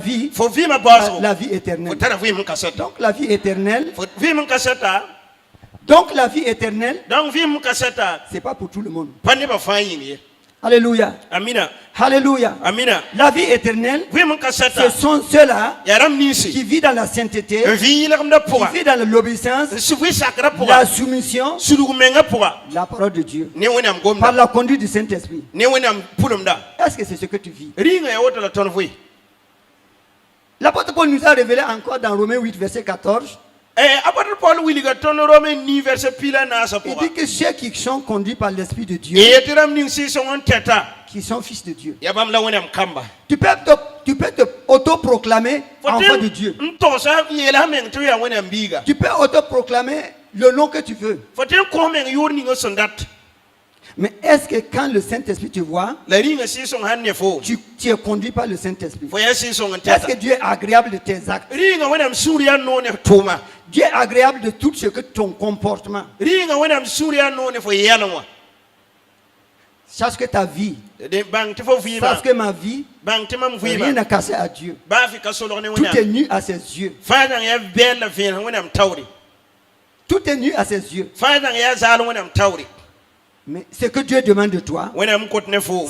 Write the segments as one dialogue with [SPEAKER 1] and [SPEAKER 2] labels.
[SPEAKER 1] vie, la vie éternelle. Donc la vie éternelle, c'est pas pour tout le monde. Alléluia.
[SPEAKER 2] Amina.
[SPEAKER 1] Alléluia.
[SPEAKER 2] Amina.
[SPEAKER 1] La vie éternelle, ce sont ceux-là qui vivent dans la sainteté, qui vivent dans l'obéissance, la soumission, la parole de Dieu, par la conduite du Saint-Esprit. Est-ce que c'est ce que tu vis? L'apôtre Paul nous a révélé encore dans Romains 8, verset 14. Il dit que ceux qui sont conduits par l'Esprit de Dieu, qui sont fils de Dieu. Tu peux te auto-proclamer enfant de Dieu. Tu peux auto-proclamer le nom que tu veux. Mais est-ce que quand le Saint-Esprit te voit, tu es conduit par le Saint-Esprit? Est-ce que Dieu est agréable de tes actes? Dieu est agréable de tout ce que ton comportement. Sache que ta vie, sache que ma vie, rien n'a cassé à Dieu. Tout est nu à ses yeux. Tout est nu à ses yeux. Mais ce que Dieu demande de toi,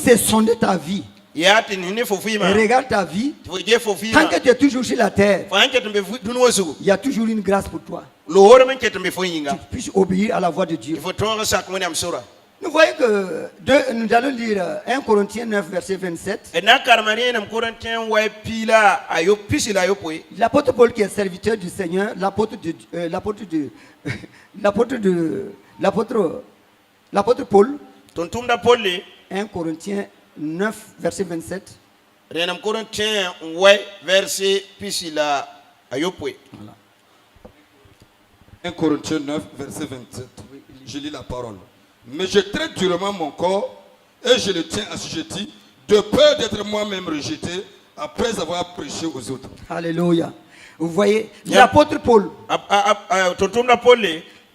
[SPEAKER 1] c'est sonder ta vie. Et regarde ta vie. Tant que tu es toujours sur la terre, il y a toujours une grâce pour toi. Tu puisses obéir à la voix de Dieu. Nous voyons que nous allons lire 1 Corinthiens 9, verset 27. L'apôtre Paul qui est serviteur du Seigneur, l'apôtre Paul, 1 Corinthiens 9, verset 27.
[SPEAKER 2] Voilà.
[SPEAKER 3] 1 Corinthiens 9, verset 27. Je lis la parole. Mais je traite durement mon corps et je le tiens assujetti de peur d'être moi-même rejeté après avoir prêché aux autres.
[SPEAKER 1] Alléluia. Vous voyez, l'apôtre Paul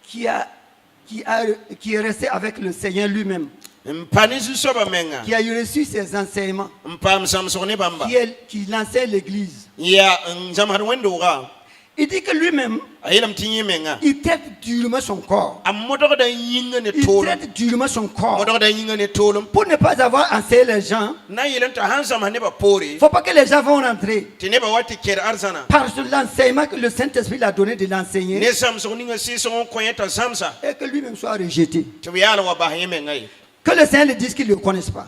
[SPEAKER 1] qui est resté avec le Seigneur lui-même, qui a reçu ses enseignements, qui lançait l'église. Il dit que lui-même, il traite durement son corps. Il traite durement son corps pour ne pas avoir enseigné les gens. Il ne faut pas que les gens vont rentrer par l'enseignement que le Saint-Esprit l'a donné de l'enseigner et que lui-même soit rejeté. Que le Seigneur lui dise qu'ils ne le connaissent pas.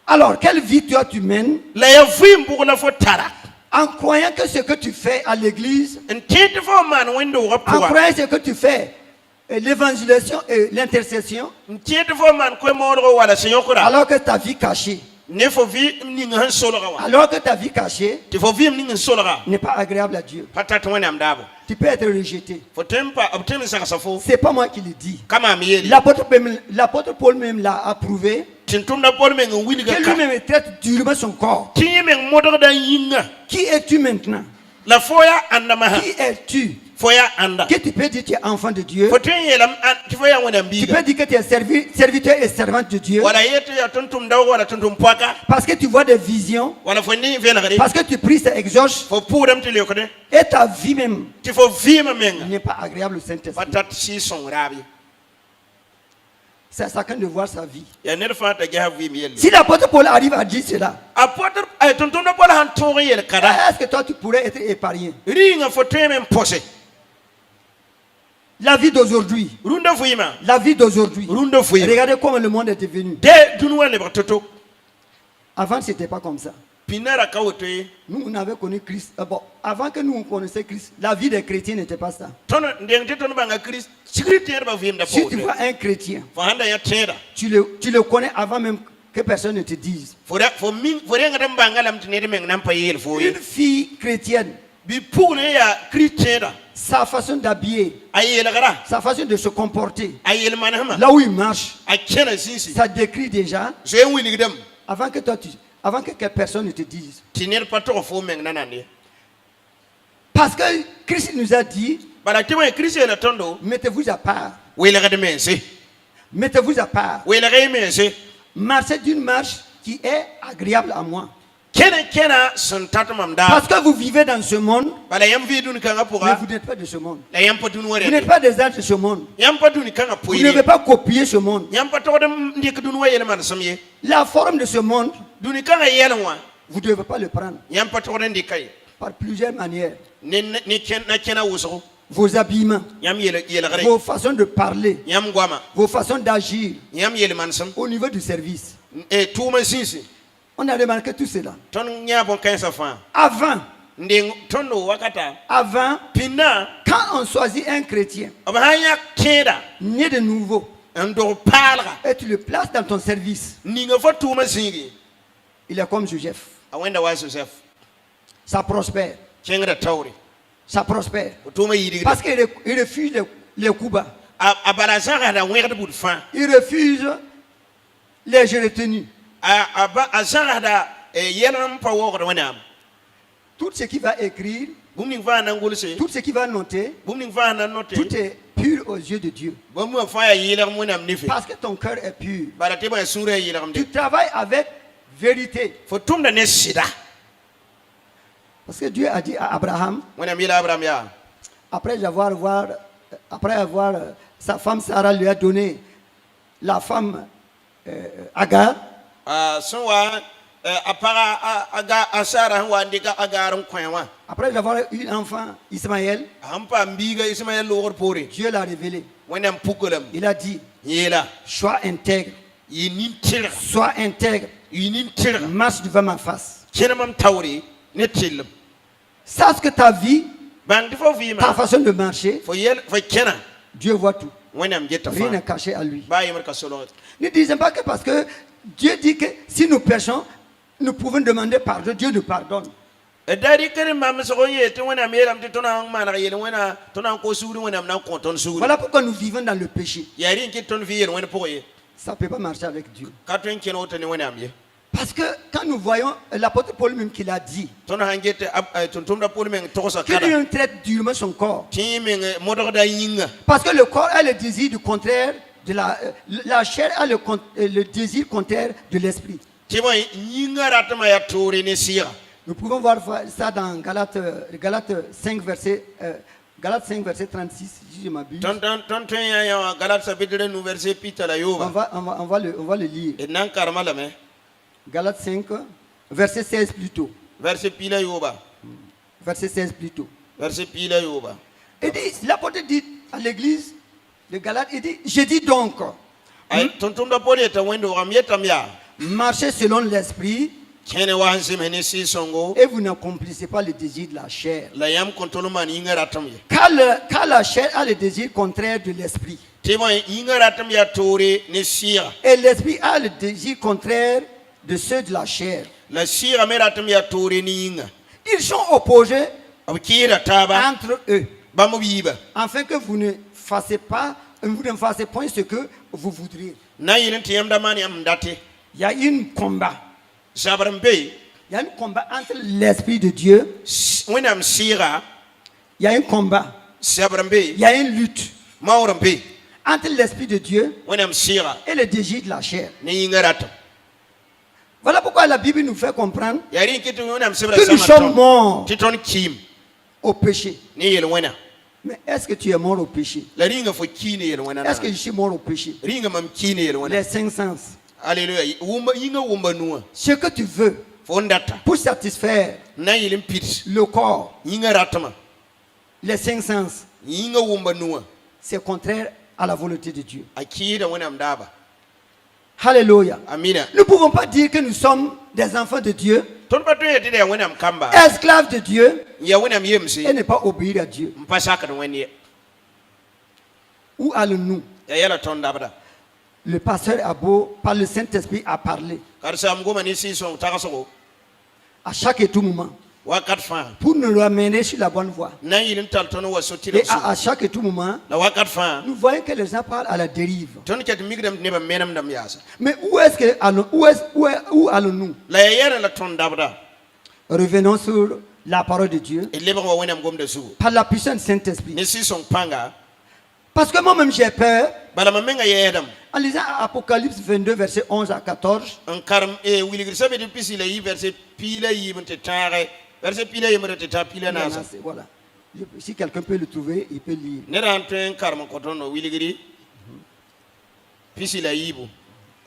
[SPEAKER 1] Alors, quelle vie toi tu mènes en croyant que ce que tu fais à l'église, en croyant ce que tu fais, l'évangélisation et l'intercession, alors que ta vie cachée, n'est pas agréable à Dieu. Tu peux être rejeté. C'est pas moi qui le dis. L'apôtre Paul même l'a approuvé. Que lui-même traite durement son corps. Qui es-tu maintenant? Qui es-tu? Que tu peux dire que tu es enfant de Dieu. Tu peux dire que tu es serviteur et servante de Dieu. Parce que tu vois des visions. Parce que tu pries, c'est exauce. Et ta vie même n'est pas agréable au Saint-Esprit. C'est à chacun de voir sa vie. Si l'apôtre Paul arrive à dire cela, est-ce que toi tu pourrais être épargné? La vie d'aujourd'hui. La vie d'aujourd'hui. Regardez comment le monde est devenu. Avant, ce n'était pas comme ça. Nous, on avait connu Christ. Avant que nous on connaissions Christ, la vie des chrétiens n'était pas ça. Si tu vois un chrétien, tu le connais avant même que personne ne te dise. Une fille chrétienne, sa façon d'habiller, sa façon de se comporter, là où il marche, ça décrit déjà avant que personne ne te dise. Parce que Christ nous a dit, mettez-vous à part. Mettez-vous à part. Marchez d'une marche qui est agréable à moi.
[SPEAKER 2] Parce
[SPEAKER 1] Parce que vous vivez dans ce monde, mais vous n'êtes pas de ce monde. Vous n'êtes pas des êtres de ce monde. Vous ne devez pas copier ce monde. La forme de ce monde, vous ne devez pas le prendre par plusieurs manières. Vos habillements, vos façons de parler, vos façons d'agir au niveau du service. On a remarqué tout cela. Avant, quand on choisit un chrétien, né de nouveau, et tu le places dans ton service, il est comme Joseph. Ça prospère. Ça prospère. Parce qu'il refuse les coups bas. Il refuse les jeux retenus. Tout ce qu'il va écrire, tout ce qu'il va noter, tout est pur aux yeux de Dieu. Parce que ton cœur est pur. Tu travailles avec vérité. Parce que Dieu a dit à Abraham, après avoir sa femme Sarah lui a donné la femme Agar. Après avoir eu un enfant Ismaël, Dieu l'a révélé. Il a dit, sois intègre. Sois intègre. Marche devant ma face. Sache que ta vie, ta façon de marcher, Dieu voit tout. Rien n'est caché à lui. Ne disons pas que parce que Dieu dit que si nous péchons, nous pouvons demander pardon. Dieu nous pardonne. Voilà pourquoi nous vivons dans le péché. Ça ne peut pas marcher avec Dieu. Parce que quand nous voyons l'apôtre Paul même qui l'a dit, que Dieu traite durement son corps. Parce que le corps a le désir du contraire de la chair a le désir contraire de l'esprit. Nous pouvons voir ça dans Galates 5 verset 36, si je m'abuse. On va le lire. Galates 5, verset 16 plutôt. Verset 16 plutôt. Et dit, l'apôtre dit à l'église de Galates, il dit, je dis donc, marchez selon l'esprit, et vous n'accomplissez pas le désir de la chair. Car la chair a le désir contraire de l'esprit. Et l'esprit a le désir contraire de ceux de la chair. Ils sont opposés entre eux, afin que vous ne fassiez pas ce que vous voudriez. Il y a un combat. Il y a un combat entre l'esprit de Dieu. Il y a un combat. Il y a une lutte entre l'esprit de Dieu et le désir de la chair. Voilà pourquoi la Bible nous fait comprendre que nous sommes morts au péché. Mais est-ce que tu es mort au péché? Est-ce que je suis mort au péché? Les cinq sens.
[SPEAKER 2] Alléluia.
[SPEAKER 1] Ce que tu veux pour satisfaire le corps, les cinq sens, c'est contraire à la volonté de Dieu. Alléluia. Nous ne pouvons pas dire que nous sommes des enfants de Dieu, esclaves de Dieu, et ne pas obéir à Dieu. Où allons-nous? Le pasteur Abo, par le Saint-Esprit, a parlé à chaque et tout moment pour nous ramener sur la bonne voie. Et à chaque et tout moment, nous voyons que les gens parlent à la dérive. Mais où allons-nous? Revenons sur la parole de Dieu par la puissance du Saint-Esprit. Parce que moi-même j'ai peur En lisant Apocalypse 22, verset 11 à 14, voilà. Si quelqu'un peut le trouver, il peut lire.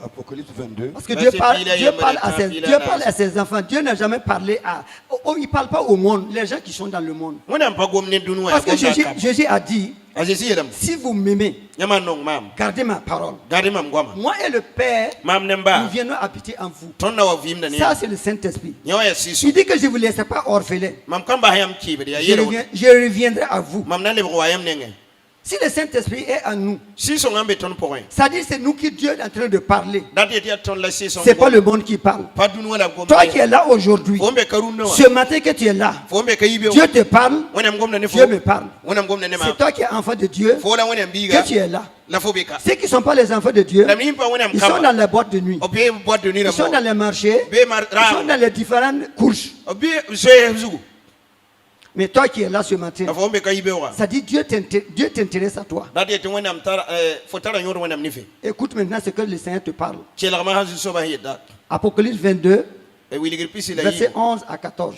[SPEAKER 3] Apocalypse 22.
[SPEAKER 1] Parce que Dieu parle à ses enfants. Dieu n'a jamais parlé à... il ne parle pas au monde, les gens qui sont dans le monde. Parce que Jésus a dit, si vous m'aimez, gardez ma parole. Moi et le Père, nous viendrons habiter en vous. Ça, c'est le Saint-Esprit. Il dit que je ne vous laisserai pas orphelin. Je reviendrai à vous. Si le Saint-Esprit est en nous, ça dit c'est nous qui Dieu est en train de parler. Ce n'est pas le monde qui parle. Toi qui es là aujourd'hui, ce matin que tu es là, Dieu te parle, Dieu me parle. C'est toi qui es enfant de Dieu que tu es là. Ceux qui ne sont pas les enfants de Dieu, ils sont dans les boîtes de nuit. Ils sont dans les marchés. Ils sont dans les différentes couches. Mais toi qui es là ce matin, ça dit Dieu t'intéresse à toi. Écoute maintenant ce que le Seigneur te parle. Apocalypse 22, verset 11 à 14.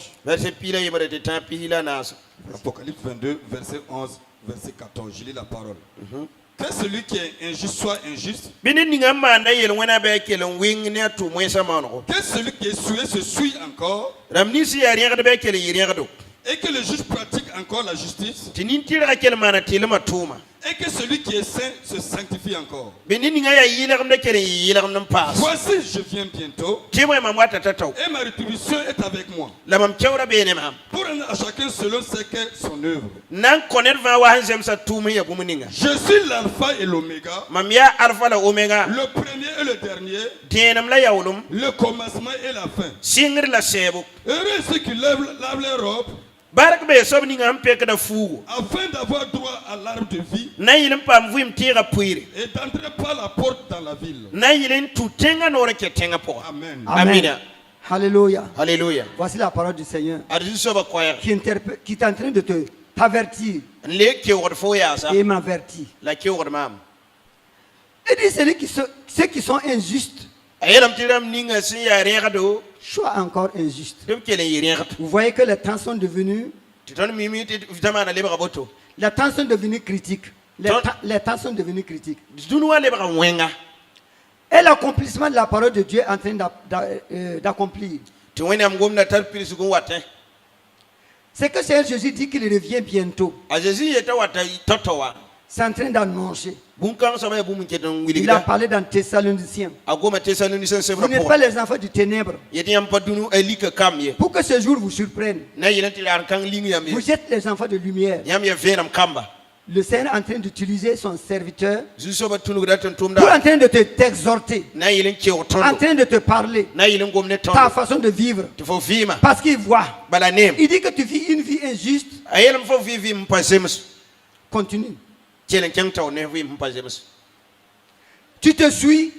[SPEAKER 3] Apocalypse 22, verset 11, verset 14. Je lis la parole. Que celui qui est injuste soit injuste. Que celui qui est souillé se souille encore. Et que le juge pratique encore la justice. Et que celui qui est saint se sanctifie encore. Voici, je viens bientôt. Et ma rétribution est avec moi. Pour rendre à chacun selon ce qu'est son œuvre. Je suis l'alpha et l'oméga. Le premier et le dernier. Le commencement et la fin. Heureux ceux qui lavent leurs robes. Afin d'avoir droit à l'arbre de vie et d'entrer par la porte dans la ville. Amen.
[SPEAKER 1] Amen. Alléluia. Alléluia. Voici la parole du Seigneur qui est en train de t'avertir et m'avertir. Et dit ceux qui sont injustes, sois encore injuste. Vous voyez que les temps sont devenus... Les temps sont devenus critiques. Les temps sont devenus critiques. Et l'accomplissement de la parole de Dieu est en train d'accomplir. C'est que Seigneur Jésus dit qu'il revient bientôt. C'est en train d'annoncer. Il a parlé dans Thessaloniciens. Vous n'êtes pas les enfants du ténèbre. Pour que ce jour vous surprenne. Vous êtes les enfants de lumière. Le Seigneur est en train d'utiliser son serviteur pour en train de t'exhorter, en train de te parler, ta façon de vivre. Parce qu'il voit. Il dit que tu vis une vie injuste. Continue. Tu te suis.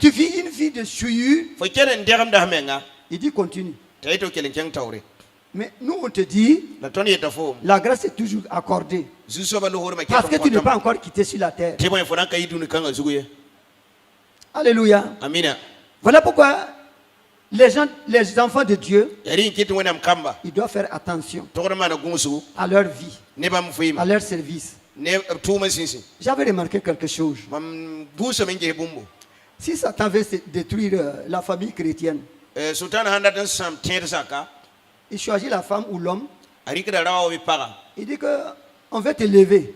[SPEAKER 1] Tu vis une vie de souillure. Il dit continue. Mais nous on te dit, la grâce est toujours accordée. Parce que tu n'es pas encore quitté sur la terre. Alléluia. Voilà pourquoi les enfants de Dieu, ils doivent faire attention à leur vie, à leur service. J'avais remarqué quelque chose. Si Satan veut détruire la famille chrétienne, il choisit la femme ou l'homme. Il dit qu'on veut te lever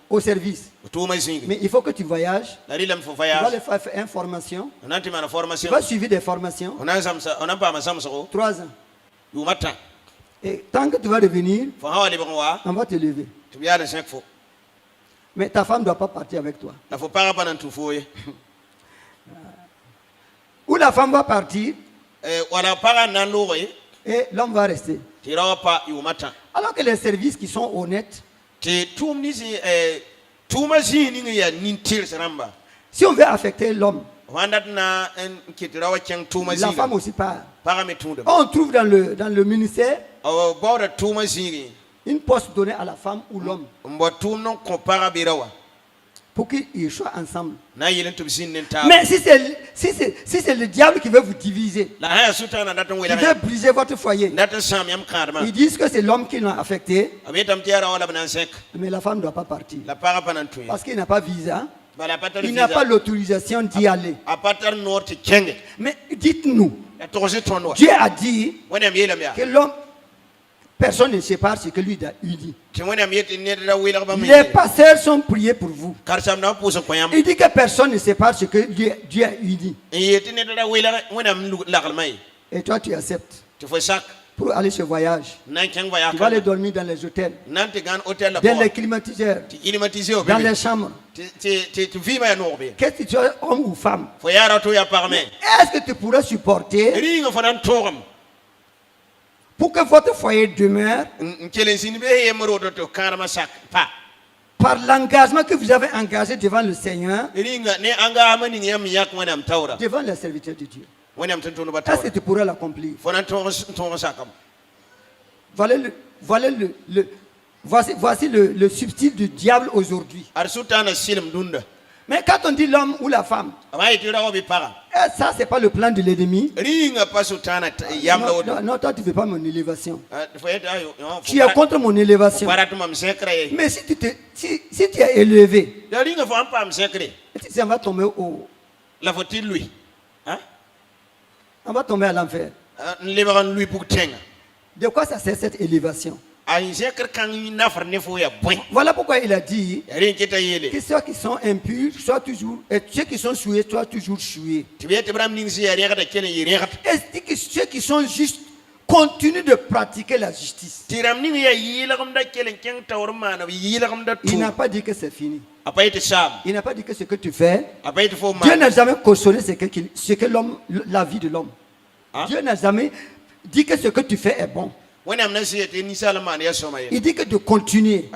[SPEAKER 1] au service. Mais il faut que tu voyages. Tu vas aller faire une formation. Tu vas suivre des formations. 3 ans. Et tant que tu vas revenir, on va te lever. Mais ta femme ne doit pas partir avec toi. Ou la femme va partir. Et l'homme va rester. Alors que les services qui sont honnêtes, si on veut affecter l'homme, la femme aussi part. On trouve dans le ministère une poste donnée à la femme ou l'homme. pour qu'ils soient ensemble. Mais si c'est le diable qui veut vous diviser, qui veut briser votre foyer, ils disent que c'est l'homme qui l'a affecté, mais la femme ne doit pas partir. Parce qu'il n'a pas visa, il n'a pas l'autorisation d'y aller. Mais dites-nous, Dieu a dit que l'homme, personne ne sépare ce que lui a uni. Les pasteurs sont priés pour vous. Il dit que personne ne sépare ce que Dieu a uni. Et toi, tu acceptes pour aller ce voyage. Tu vas aller dormir dans les hôtels, dans les climatiseurs, dans les chambres. Qu'est-ce que tu es, homme ou femme? Est-ce que tu pourras supporter pour que votre foyer demeure par l'engagement que vous avez engagé devant le Seigneur, devant les serviteurs de Dieu? Est-ce que tu pourras l'accomplir? Voici le subtil du diable aujourd'hui. Mais quand on dit l'homme ou la femme, ça c'est pas le plan de l'ennemi. Non, toi tu ne veux pas mon élévation. Tu es contre mon élévation. Mais si tu es élevé, on va tomber on va tomber à l'enfer. De quoi ça sert cette élévation? Voilà pourquoi il a dit que ceux qui sont impurs soient toujours, et ceux qui sont souillés soient toujours souillés. Et que ceux qui sont justes continuent de pratiquer la justice. Il n'a pas dit que c'est fini. Il n'a pas dit que ce que tu fais, Dieu n'a jamais cautionné ce que l'homme, la vie de l'homme. Dieu n'a jamais dit que ce que tu fais est bon. Il dit que de continuer.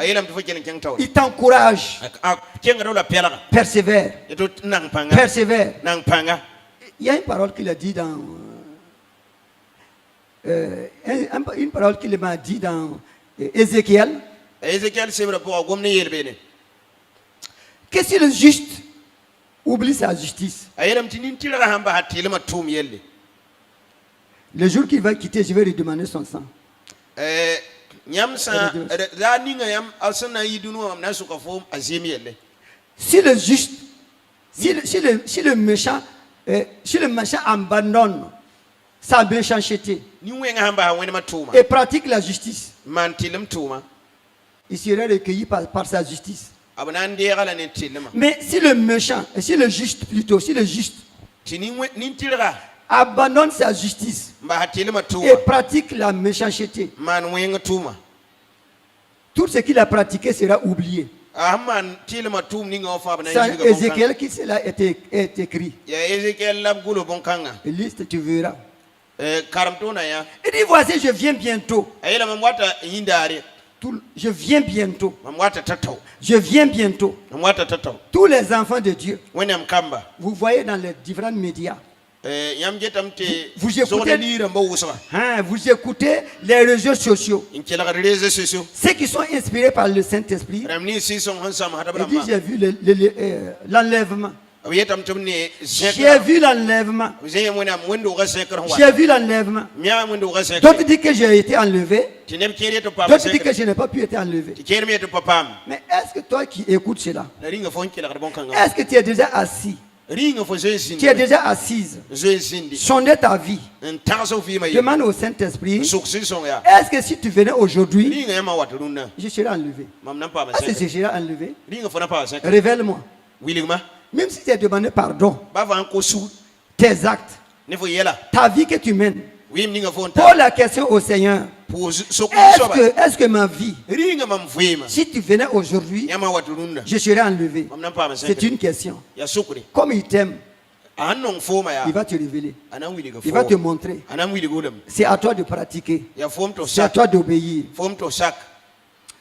[SPEAKER 1] Il t'encourage. Persévère. Persévère. Il y a une parole qu'il a dit dans une parole qu'il m'a dit dans Ézéchiel. Que si le juste oublie sa justice, le jour qu'il va quitter, je vais lui demander son sang. Si le juste, si le méchant abandonne sa méchanceté et pratique la justice, il sera recueilli par sa justice. Mais si le méchant, et si le juste plutôt, si le juste abandonne sa justice et pratique la méchanceté, tout ce qu'il a pratiqué sera oublié. C'est Ézéchiel qui cela est écrit. Liste, tu verras. Il dit voici, je viens bientôt. Je viens bientôt. Je viens bientôt. Tous les enfants de Dieu, vous voyez dans les différents médias, vous écoutez les réseaux sociaux, ceux qui sont inspirés par le Saint-Esprit. Il dit j'ai vu l'enlèvement. J'ai vu l'enlèvement. J'ai vu l'enlèvement. D'autres disent que j'ai été enlevé. D'autres disent que je n'ai pas pu être enlevé. Mais est-ce que toi qui écoutes cela, est-ce que tu es déjà assis? Tu es déjà assise. Sondez ta vie. Demande au Saint-Esprit. Est-ce que si tu venais aujourd'hui, je serais enlevé? Est-ce que je serais enlevé? Révèle-moi. Même si tu as demandé pardon, tes actes, ta vie que tu mènes, pose la question au Seigneur. Est-ce que ma vie, si tu venais aujourd'hui, je serais enlevé? C'est une question. Comme il t'aime, il va te révéler. Il va te montrer. C'est à toi de pratiquer. C'est à toi d'obéir.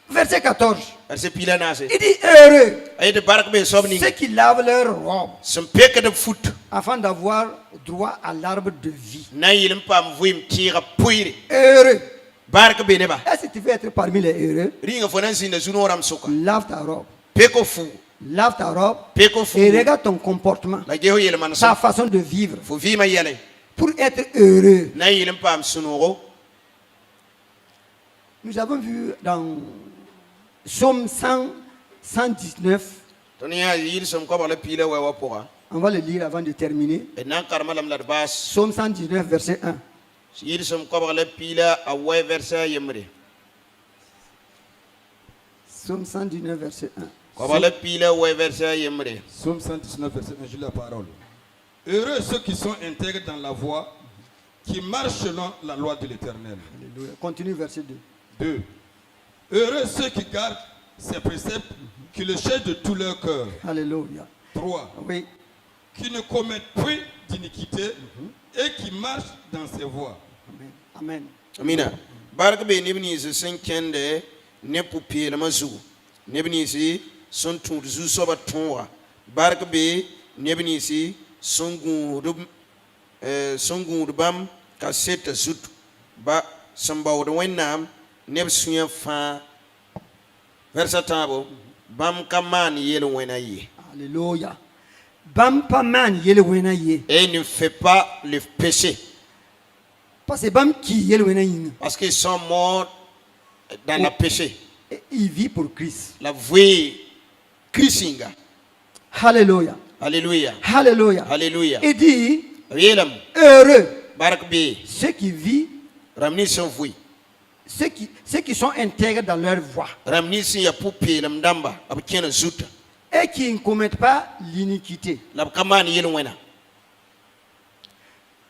[SPEAKER 1] Verset 14. Il dit heureux ceux qui lavent leur robe afin d'avoir droit à l'arbre de vie. Heureux. Est-ce que tu veux être parmi les heureux? Lave ta robe. Lave ta robe et regarde ton comportement, ta façon de vivre pour être heureux. Nous avons vu dans Psaume 119. On va le lire avant de terminer. Psaume 119, verset 1. Psaume 119, verset 1.
[SPEAKER 3] Psaume 119, verset 1, je lis la parole. Heureux ceux qui sont intègres dans la voie, qui marchent selon la loi de l'Éternel.
[SPEAKER 1] Alléluia. Continue, verset 2.
[SPEAKER 3] 2. Heureux ceux qui gardent ses préceptes, qui le cherchent de tout leur cœur.
[SPEAKER 1] Alléluia.
[SPEAKER 3] 3.
[SPEAKER 1] Oui.
[SPEAKER 3] Qui ne commettent point d'iniquité et qui marchent dans ses voies.
[SPEAKER 1] Amen.
[SPEAKER 2] Amina. Barbe nebni se senkende ne pupi la mazu. Nebni si son tour zu soba tonwa. Barbe nebni si songu bam kaseta zut ba samba de wenam neb suya fa versatabo bam kaman yelo wenayi.
[SPEAKER 1] Alléluia. Bam pas man yele wena ye.
[SPEAKER 2] Et ne fait pas le péché.
[SPEAKER 1] Parce que bam qui yele wena yin.
[SPEAKER 2] Parce qu'ils sont morts dans le péché.
[SPEAKER 1] Et il vit pour Christ.
[SPEAKER 2] La vie Christinga.
[SPEAKER 1] Alléluia.
[SPEAKER 2] Alléluia.
[SPEAKER 1] Alléluia.
[SPEAKER 2] Alléluia.
[SPEAKER 1] Il dit
[SPEAKER 2] heureux
[SPEAKER 1] ceux qui vivent, ceux qui sont intègres dans leur voie. Et qui ne commettent pas l'iniquité.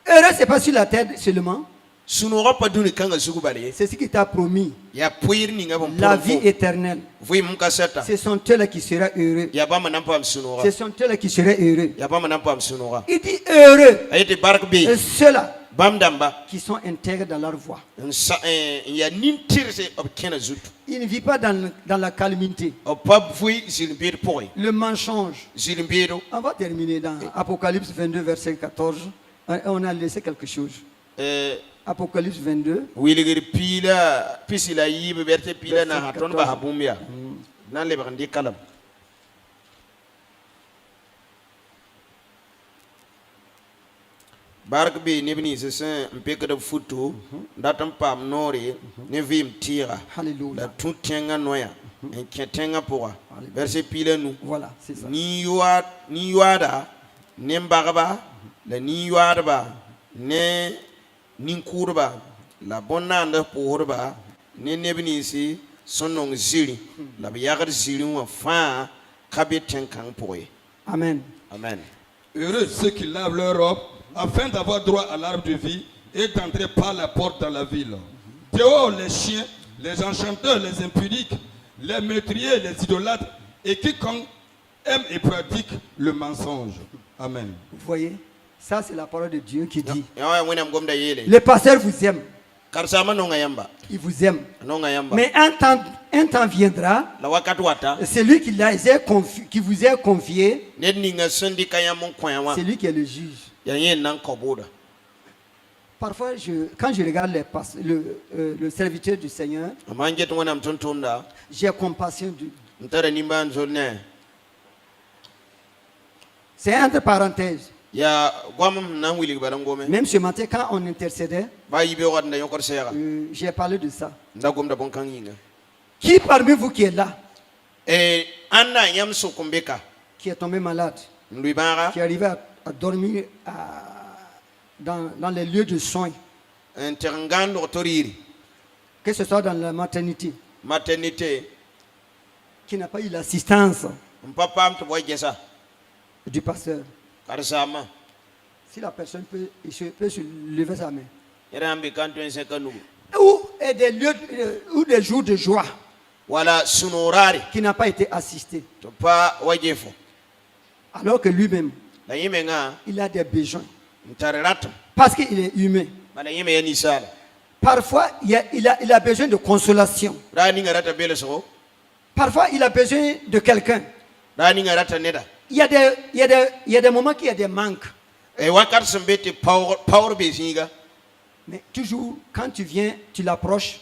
[SPEAKER 1] Heureux, c'est pas sur la terre seulement. C'est ce qui t'a promis. La vie éternelle. Ce sont eux-là qui seront heureux. Ce sont eux-là qui seraient heureux. Il dit heureux. Et ceux-là qui sont intègres dans leur voie. Ils ne vivent pas dans la calamité. Le mensonge. On va terminer dans Apocalypse 22, verset 14. On a laissé quelque chose. Apocalypse 22.
[SPEAKER 2] Bark be nebni sesen mpeke de futu datam pam nori ne vim tira la tout tenga noya en ketenga pour verset pile nous
[SPEAKER 1] voilà c'est ça
[SPEAKER 2] ni yuada ne mbagaba la ni yuada ne ninkurba la bonanda pourba ne nebni si sonong zili la biagar zili wa fa kabeten kan pour.
[SPEAKER 1] Amen.
[SPEAKER 2] Amen.
[SPEAKER 3] Heureux ceux qui lavent leur robe afin d'avoir droit à l'arbre de vie et d'entrer par la porte dans la ville. Dehors les chiens, les enchanteurs, les impudiques, les meurtriers, les idolâtres et quiconque aime et pratique le mensonge. Amen.
[SPEAKER 1] Vous voyez, ça c'est la parole de Dieu qui dit. Le pasteur vous aime. Il vous aime. Mais un temps viendra, c'est lui qui vous a confié, c'est lui qui est le juge. Parfois, quand je regarde le serviteur du Seigneur, j'ai compassion de lui. C'est entre parenthèses. Même ce matin, quand on intercédait, j'ai parlé de ça. Qui parmi vous qui est là, qui est tombé malade, qui est arrivé à dormir dans les lieux de soins, que ce soit dans la maternité, qui n'a pas eu l'assistance du pasteur? Si la personne peut se lever sa main. Ou des jours de joie qui n'a pas été assisté. Alors que lui-même, il a des besoins. Parce qu'il est humain. Parfois, il a besoin de consolation. Parfois, il a besoin de quelqu'un. Il y a des moments qu'il y a des manques. Mais toujours, quand tu viens, tu l'approches,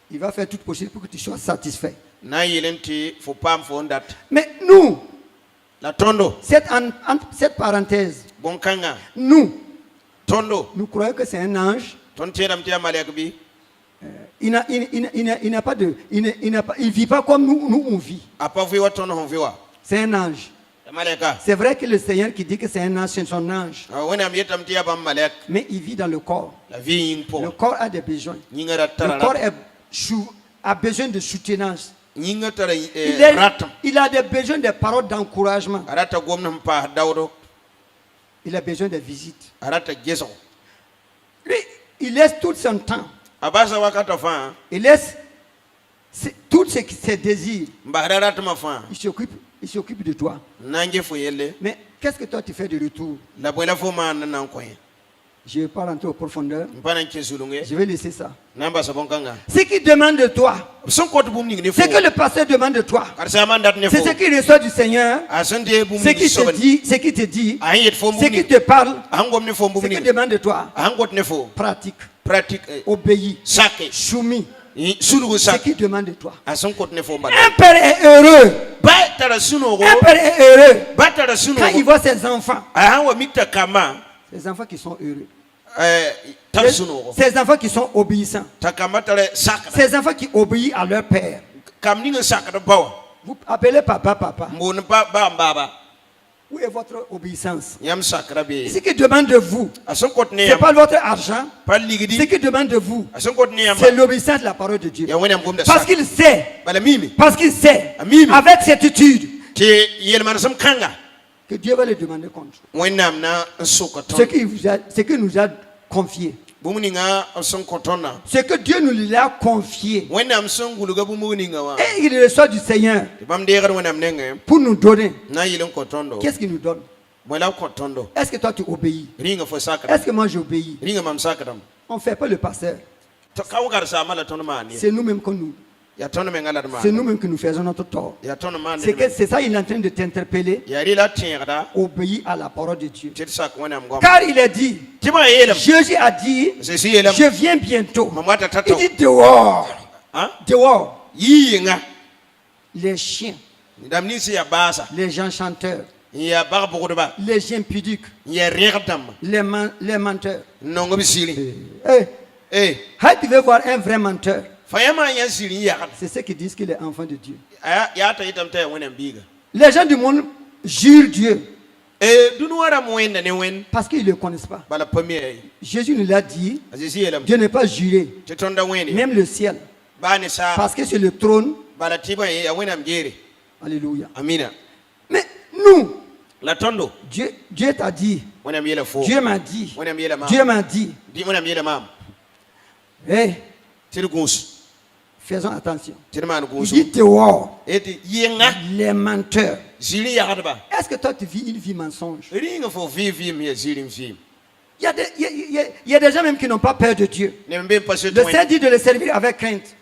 [SPEAKER 1] il va faire tout possible pour que tu sois satisfait. Mais nous,
[SPEAKER 2] la tondo
[SPEAKER 1] cette parenthèse, nous croyons que c'est un ange. Il ne vit pas comme nous on vit. C'est un ange. C'est vrai que le Seigneur qui dit que c'est un ange, c'est son ange. Mais il vit dans le corps. Le corps a des besoins. Le corps a besoin de soutenance. Il a des besoins de paroles d'encouragement. Il a besoin de visites. Lui, il laisse tout son temps. Il laisse tout ses désirs. Il s'occupe de toi. Mais qu'est-ce que toi tu fais de retour? Je ne vais pas rentrer aux profondeurs. Je vais laisser ça. Ce qu'il demande de toi, ce que le pasteur demande de toi, c'est ce qu'il reçoit du Seigneur, ce qu'il te dit, ce qu'il te parle, ce qu'il demande de toi. Pratique, obéis, soumis. Ce qu'il demande de toi. Un père est heureux. Un père est heureux quand il voit ses enfants. Ses enfants qui sont heureux. Ces enfants qui sont obéissants. Ces enfants qui obéissent à leur père. Vous appelez papa. Où est votre obéissance? Ce qu'il demande de vous, ce n'est pas votre argent. Ce qu'il demande de vous, c'est l'obéissance de la parole de Dieu. Parce qu'il sait, avec certitude, que Dieu va le demander compte. Ce qu'il nous a confié. Ce que Dieu nous l'a confié. Et il reçoit du Seigneur pour nous donner. Qu'est-ce qu'il nous donne? Est-ce que toi tu obéis? Est-ce que moi j'obéis? On ne fait pas le pasteur. C'est nous-mêmes que nous. C'est nous-mêmes que nous faisons notre tort. C'est ça, il est en train de t'interpeller. Obéis à la parole de Dieu. Car il a dit, Jésus a dit, je viens bientôt. Il dit dehors. Dehors. Les chiens. Les gens chanteurs. Les gens pudiques. Les menteurs. Tu veux voir un vrai menteur? C'est ceux qui disent qu'il est enfant de Dieu. Les gens du monde jurent Dieu parce qu'ils ne le connaissent pas. Jésus nous l'a dit. Dieu n'est pas juré. Même le ciel. Parce que c'est le trône. Alléluia. Mais nous, Dieu t'a dit. Dieu m'a dit. Dieu m'a dit. Faisons attention. Il dit dehors. Les menteurs. Est-ce que toi tu vis une vie mensonge? Il y a des gens même qui n'ont pas peur de Dieu. Le Seigneur dit de le servir avec crainte.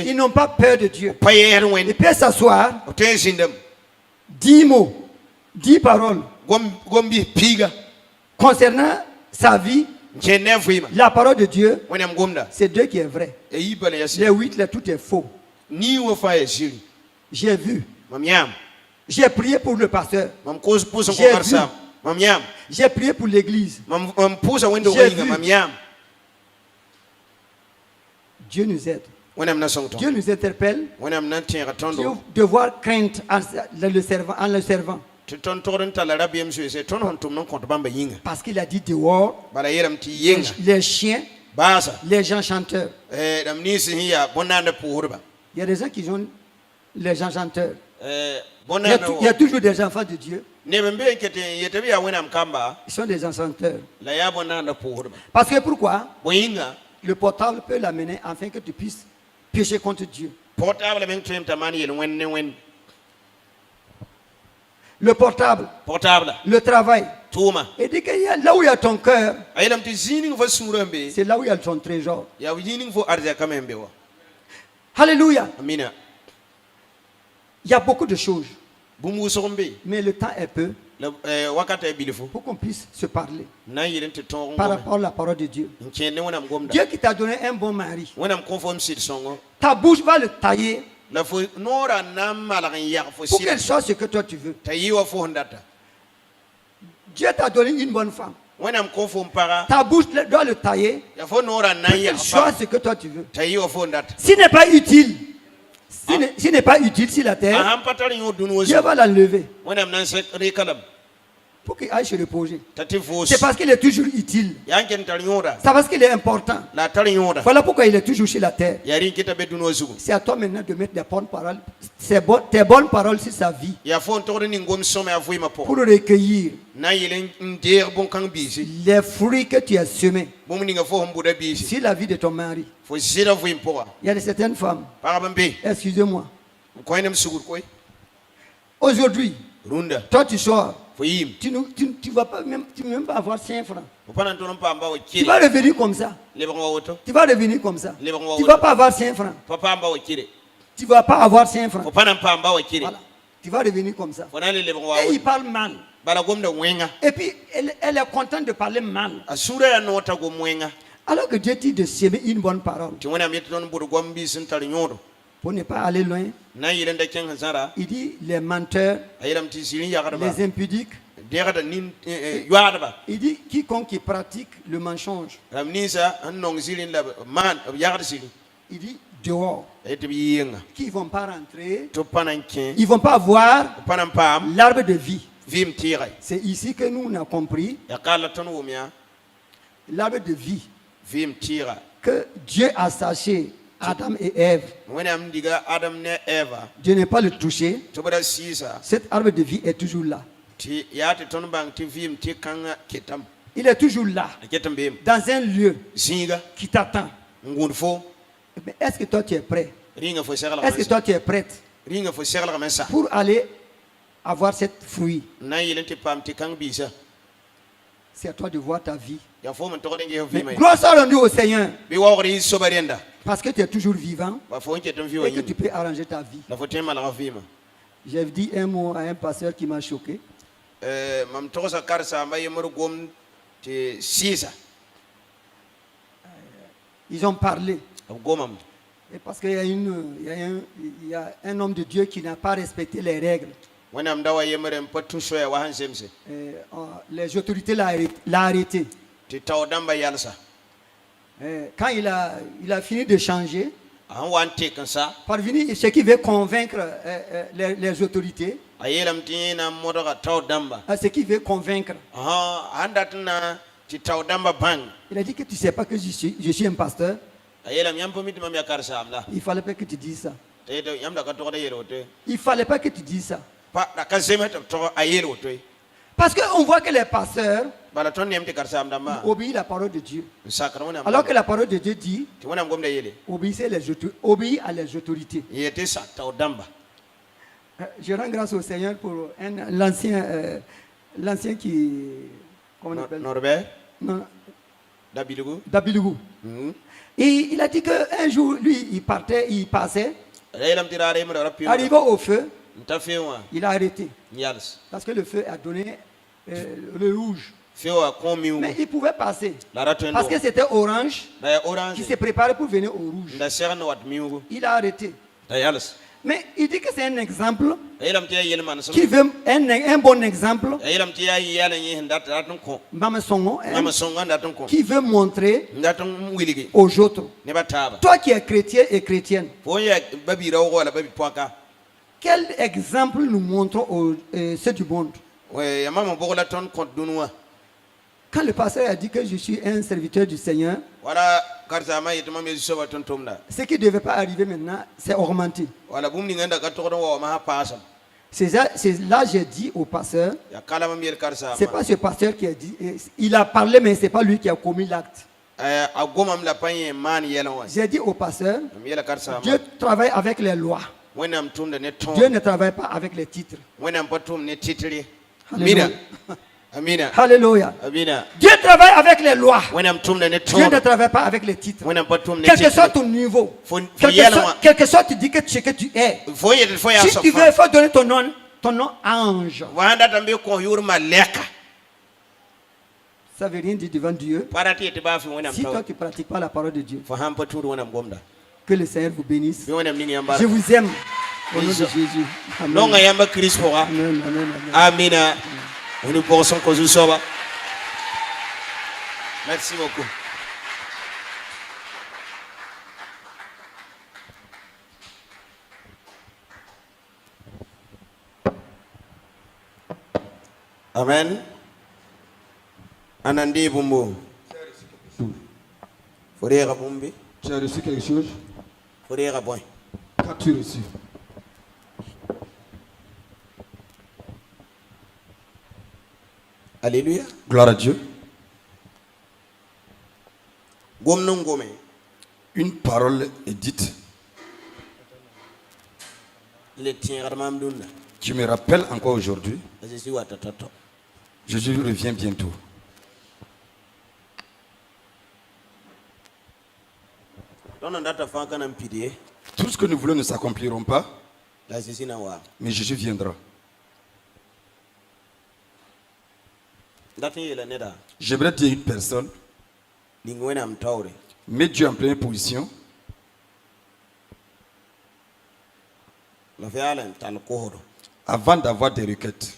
[SPEAKER 1] Ils n'ont pas peur de Dieu. Ils peuvent s'asseoir. 10 mots, 10 paroles concernant sa vie. La parole de Dieu, c'est Dieu qui est vrai. Les 8, tout est faux. J'ai vu. J'ai prié pour le pasteur. J'ai prié pour l'église. Dieu nous aide. Dieu nous interpelle de devoir craindre en le servant. Parce qu'il a dit dehors, les chiens, les gens chanteurs. Il y a des gens qui ont les gens chanteurs. Il y a toujours des enfants de Dieu. Ils sont des chanteurs. Parce que pourquoi? Le portable peut l'amener afin que tu puisses pécher contre Dieu. Le portable, le travail. Et dit que là où il y a ton cœur, c'est là où il y a ton trésor. Alléluia. Il y a beaucoup de choses. Mais le temps est peu. pour qu'on puisse se parler par rapport à la parole de Dieu. Dieu qui t'a donné un bon mari, ta bouche va le tailler pour qu'elle soit ce que toi tu veux. Dieu t'a donné une bonne femme. Ta bouche doit le tailler pour qu'elle soit ce que toi tu veux. S'il n'est pas utile, s'il n'est pas utile sur la terre, Dieu va l'enlever pour qu'il aille se reposer. C'est parce qu'il est toujours utile. C'est parce qu'il est important. Voilà pourquoi il est toujours sur la terre. C'est à toi maintenant de mettre des bonnes paroles, tes bonnes paroles sur sa vie pour recueillir les fruits que tu as semés sur la vie de ton mari. Il y a certaines femmes, excusez-moi, aujourd'hui, toi tu sors, tu ne vas pas même avoir 5 francs. Tu vas revenir comme ça. Tu vas revenir comme ça. Tu ne vas pas avoir 5 francs. Tu ne vas pas avoir 5 francs. Voilà. Tu vas revenir comme ça. Et il parle mal. Et puis elle est contente de parler mal. Alors que Dieu dit de s'aimer une bonne parole. Pour ne pas aller loin, il dit les menteurs, les impudiques. Il dit quiconque qui pratique le mensonge. Il dit dehors. Qui ne vont pas rentrer. Ils ne vont pas avoir l'arbre de vie. C'est ici que nous on a compris l'arbre de vie que Dieu a saché Adam et Ève. Dieu n'est pas le toucher. Cet arbre de vie est toujours là. Il est toujours là. Dans un lieu qui t'attend. Mais est-ce que toi tu es prêt? Est-ce que toi tu es prête pour aller avoir cette fruit? C'est à toi de voir ta vie. Mais gloire soit rendue au Seigneur. Parce que tu es toujours vivant et que tu peux arranger ta vie. J'ai dit un mot à un pasteur qui m'a choqué. Ils ont parlé. Et parce qu'il y a un homme de Dieu qui n'a pas respecté les règles. Les autorités l'ont arrêté. Quand il a fini de changer, parvenu, ce qui veut convaincre les autorités, ce qui veut convaincre, il a dit que tu ne sais pas que je suis un pasteur. Il ne fallait pas que tu dises ça. Il ne fallait pas que tu dises ça. Parce qu'on voit que les pasteurs obéissent à la parole de Dieu. Alors que la parole de Dieu dit obéissez à les autorités. Je rends grâce au Seigneur pour l'ancien qui... Comment on appelle? Norbert? Non. Dabilougou. Et il a dit qu'un jour, lui, il passait. Arrivé au feu, il a arrêté. Parce que le feu a donné le rouge. Mais il pouvait passer. Parce que c'était orange qui s'est préparé pour venir au rouge. Il a arrêté. Mais il dit que c'est un exemple qui veut un bon exemple qui veut montrer aux autres. Toi qui es chrétien et chrétienne, quel exemple nous montrons ceux du monde? Quand le pasteur a dit que je suis un serviteur du Seigneur, ce qui ne devait pas arriver maintenant, c'est augmenté. C'est là j'ai dit au pasteur, c'est pas ce pasteur qui a dit, il a parlé mais c'est pas lui qui a commis l'acte. J'ai dit au pasteur, Dieu travaille avec les lois. Dieu ne travaille pas avec les titres. Alléluia. Alléluia. Dieu travaille avec les lois. Dieu ne travaille pas avec les titres. Quel que soit ton niveau, quel que soit tu dis que ce que tu es, si tu veux, il faut donner ton nom ton nom ange.
[SPEAKER 2] Wanda tambe ko yurma leka.
[SPEAKER 1] Ça veut rien dire devant Dieu. Si toi tu ne pratiques pas la parole de Dieu, que le Seigneur vous bénisse. Je vous aime. Au nom de Jésus. Amen.
[SPEAKER 2] Amen. Merci beaucoup. Amen. Anandi Bumbo. Forera Bumbi.
[SPEAKER 3] Tu as reçu quelque chose?
[SPEAKER 2] Forera Boy.
[SPEAKER 3] Qu'as-tu reçu?
[SPEAKER 2] Alléluia.
[SPEAKER 3] Gloire à Dieu. Une parole est dite qui me rappelle encore aujourd'hui. Jésus revient bientôt. Tout ce que nous voulons ne s'accompliront pas, mais Jésus viendra. J'aimerais dire à une personne, mets Dieu en première position. Avant d'avoir des requêtes,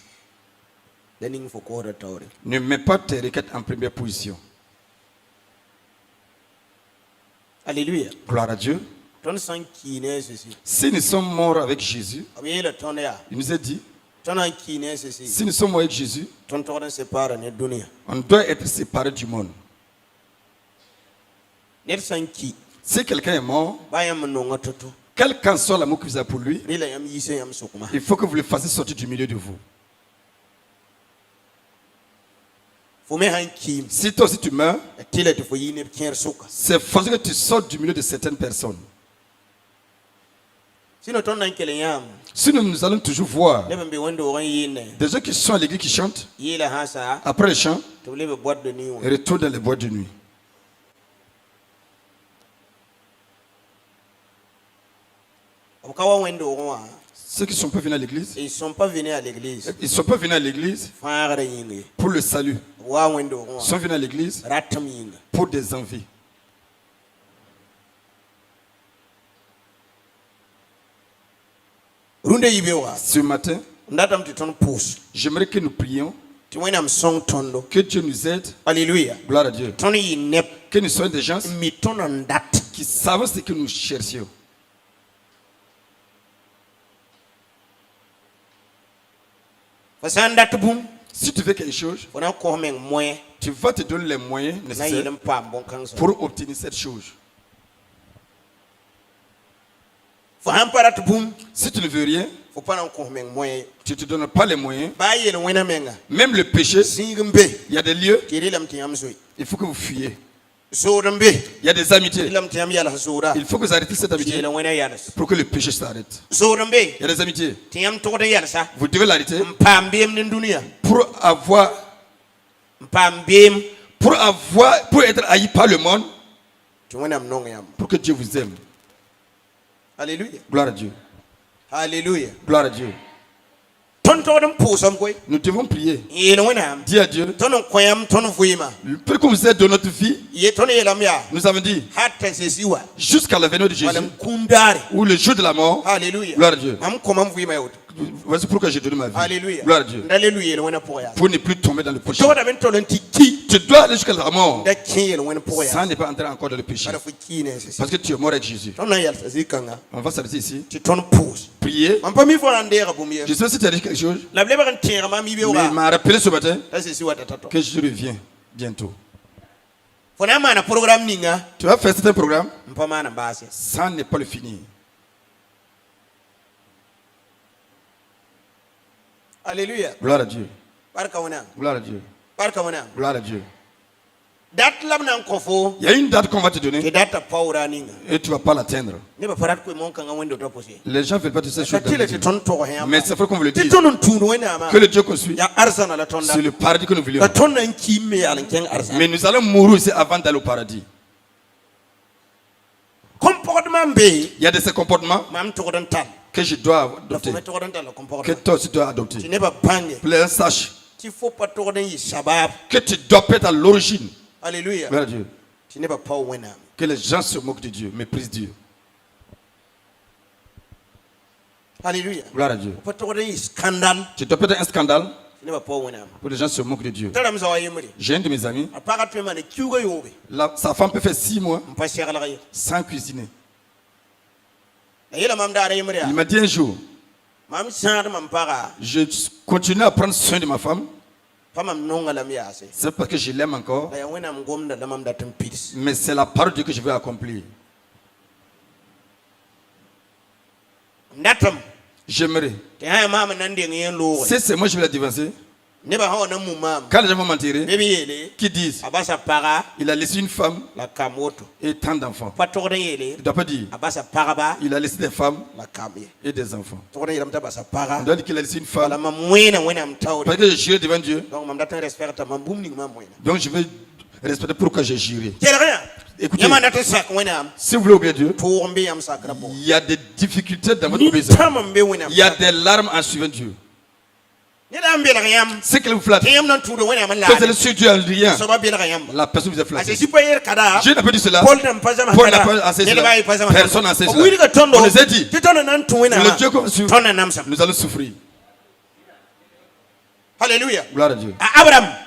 [SPEAKER 3] ne mets pas tes requêtes en première position.
[SPEAKER 2] Alléluia.
[SPEAKER 3] Gloire à Dieu. Si nous sommes morts avec Jésus, il nous a dit, si nous sommes morts avec Jésus, on doit être séparés du monde. Si quelqu'un est mort, quel qu'en soit l'amour que vous avez pour lui, il faut que vous le fassiez sortir du milieu de vous. Si toi aussi tu meurs, c'est forcé que tu sortes du milieu de certaines personnes. Si nous allons toujours voir des gens qui sont à l'église qui chantent, après le chant, ils retournent dans les boîtes de nuit. Ceux qui ne sont pas venus à l'église,
[SPEAKER 2] ils ne sont pas venus à l'église.
[SPEAKER 3] Ils ne sont pas venus à l'église pour le salut. Ils sont venus à l'église pour des envies. Ce matin, j'aimerais que nous prions, que Dieu nous aide.
[SPEAKER 2] Alléluia.
[SPEAKER 3] Gloire à Dieu. Que nous soyons des gens qui savent ce que nous cherchions. Si tu veux quelque chose, tu vas te donner les moyens nécessaires pour obtenir cette chose. Si tu ne veux rien, tu ne te donnes pas les moyens. Même le péché, il y a des lieux, il faut que vous fuyiez. Il y a des amitiés. Il faut que vous arrêtiez cette amitié pour que le péché s'arrête. Il y a des amitiés. Vous devez l'arrêter pour être haï par le monde, pour que Dieu vous aime.
[SPEAKER 2] Alléluia.
[SPEAKER 3] Gloire à Dieu.
[SPEAKER 2] Alléluia.
[SPEAKER 3] Gloire à Dieu. Nous devons prier. Dis à Dieu. Le peu que vous êtes de notre vie, nous avons dit jusqu'à la venue de Jésus ou le jour de la mort.
[SPEAKER 2] Alléluia.
[SPEAKER 3] Gloire à Dieu. Voici pourquoi j'ai donné ma vie.
[SPEAKER 2] Alléluia.
[SPEAKER 3] Gloire à Dieu.
[SPEAKER 2] Alléluia.
[SPEAKER 3] Pour ne plus tomber dans le péché. Tu dois aller jusqu'à la mort. Ça n'est pas entrer encore dans le péché. Parce que tu es mort avec Jésus. On va s'arrêter ici. Prier. Je sais si tu as dit quelque chose. Mais il m'a rappelé ce matin que je reviens bientôt. Tu vas faire certains programmes. Ça n'est pas le fini.
[SPEAKER 2] Alléluia.
[SPEAKER 3] Gloire à Dieu. Gloire à Dieu. Gloire à Dieu. Il y a une date qu'on va te donner et tu ne vas pas l'atteindre. Les gens ne veulent pas te dire cette chose. Mais c'est vrai qu'on vous le dise. Que le Dieu qu'on suit, c'est le paradis que nous voulons. Mais nous allons mourir ici avant d'aller au paradis. Il y a de ces comportements que je dois adopter, que toi aussi dois adopter. Plein sache que tu dois être à l'origine.
[SPEAKER 2] Alléluia.
[SPEAKER 3] Gloire à Dieu. Que les gens se moquent de Dieu, méprisent Dieu.
[SPEAKER 2] Alléluia.
[SPEAKER 3] Gloire à Dieu.
[SPEAKER 2] Scandale.
[SPEAKER 3] Tu dois être un scandale pour que les gens se moquent de Dieu. J'ai un de mes amis, sa femme peut faire 6 mois sans cuisiner. Il m'a dit un jour, je continue à prendre soin de ma femme. C'est parce que je l'aime encore. Mais c'est la parole de Dieu que je veux accomplir. J'aimerais. Si c'est moi je vais la divorcer. Quand les gens vont m'enterrer, qui disent il a laissé une femme et tant d'enfants. Il ne doit pas dire il a laissé des femmes et des enfants. Il doit dire qu'il a laissé une femme. Parce que j'ai juré devant Dieu. Donc je vais respecter pourquoi j'ai juré. Écoutez, si vous voulez oublier Dieu, il y a des difficultés dans votre obéissance. Il y a des larmes en suivant Dieu. C'est qu'il vous flatte. Faites-le sur Dieu en rien. La personne vous est flattée. Dieu n'a pas dit cela. Paul n'a pas assez cela. Personne n'a assez cela. On les a dit. Le Dieu qu'on suit, nous allons souffrir.
[SPEAKER 2] Alléluia.
[SPEAKER 3] Gloire à Dieu.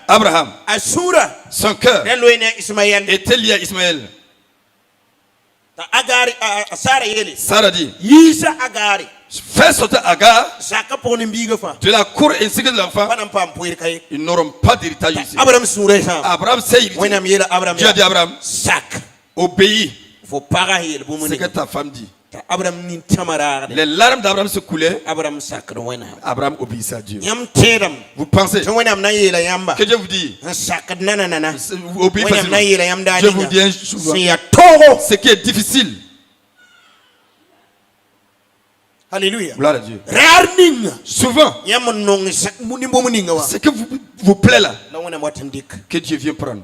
[SPEAKER 2] Abraham,
[SPEAKER 3] son cœur était lié à Ismaël. Sarah dit, fais sortir Agar de la cour ainsi que de l'enfant. Ils n'auront pas d'héritage ici. Abraham s'est irrité. Dieu a dit à Abraham, obéis ce que ta femme dit. Les larmes d'Abraham se coulaient. Abraham obéissait à Dieu. Vous pensez que Dieu vous dit vous obéissez facilement. Dieu vous dit souvent ce qui est difficile.
[SPEAKER 2] Alléluia.
[SPEAKER 3] Gloire à Dieu. Souvent, ce que vous plaît là, que Dieu vient prendre.